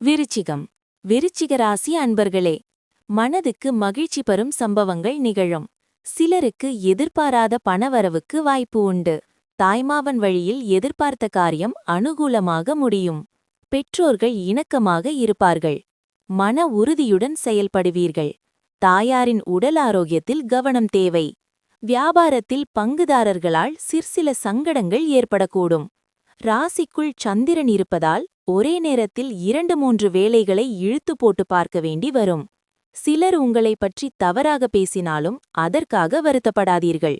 விருச்சிகம். விருச்சிக ராசி அன்பர்களே, மனதுக்கு மகிழ்ச்சி பெறும் சம்பவங்கள் நிகழும். சிலருக்கு எதிர்பாராத பணவரவுக்கு வாய்ப்பு உண்டு. தாய்மாவன் வழியில் எதிர்பார்த்த காரியம் அனுகூலமாக முடியும். பெற்றோர்கள் இணக்கமாக இருப்பார்கள். மன உறுதியுடன் செயல்படுவீர்கள். தாயாரின் உடல் ஆரோக்கியத்தில் கவனம் தேவை. வியாபாரத்தில் பங்குதாரர்களால் சிற்சில சங்கடங்கள் ஏற்படக்கூடும். ராசிக்குள் சந்திரன் இருப்பதால் ஒரே நேரத்தில் 2-3 வேலைகளை இழுத்து போட்டு பார்க்க வேண்டி வரும். சிலர் உங்களை பற்றி தவறாக பேசினாலும் அதற்காக வருத்தப்படாதீர்கள்.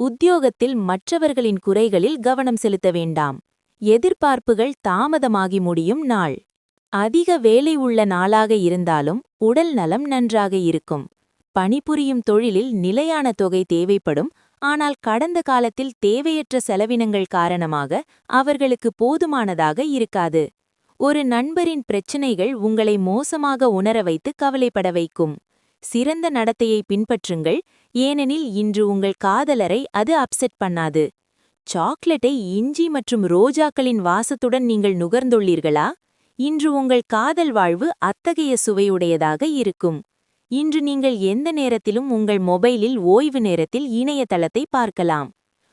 உத்தியோகத்தில் மற்றவர்களின் குறைகளில் கவனம் செலுத்த வேண்டாம். எதிர்பார்ப்புகள் தாமதமாகி முடியும் நாள். அதிக வேலை உள்ள நாளாக இருந்தாலும் உடல் நலம் நன்றாக இருக்கும். பணிபுரியும் தொழிலில் நிலையான தொகை தேவைப்படும். ஆனால் கடந்த காலத்தில் தேவையற்ற செலவினங்கள் காரணமாக அவர்களுக்கு போதுமானதாக இருக்காது. ஒரு நண்பரின் பிரச்சினைகள் உங்களை மோசமாக உணர வைத்து கவலைப்பட வைக்கும். சிறந்த நடத்தையை பின்பற்றுங்கள், ஏனெனில் இன்று உங்கள் காதலரை அது அப்செட் பண்ணாது. சாக்லேட்டை இஞ்சி மற்றும் ரோஜாக்களின் வாசத்துடன் நீங்கள் நுகர்ந்துள்ளீர்களா? இன்று உங்கள் காதல் வாழ்வு அத்தகைய சுவையுடையதாக இருக்கும். இன்று நீங்கள் எந்த நேரத்திலும் உங்கள் மொபைலில் ஓய்வு நேரத்தில் இணையதளத்தை பார்க்கலாம்.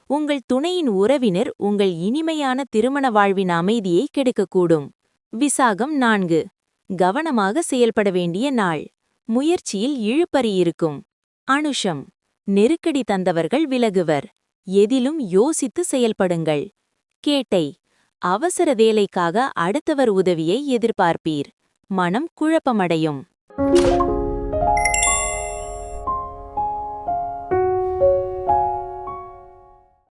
உங்கள் துணையின் உறவினர் உங்கள் இனிமையான திருமண வாழ்வின் அமைதியை கெடுக்கக்கூடும். விசாகம் 4. கவனமாக செயல்பட வேண்டிய நாள். முயற்சியில் இழுபறி இருக்கும். அனுஷம். நெருக்கடி தந்தவர்கள் விலகுவர். எதிலும் யோசித்து செயல்படுங்கள். கேட்டை. அவசர வேலைக்காக அடுத்தவர் உதவியை எதிர்பார்ப்பீர். மனம் குழப்பமடையும்.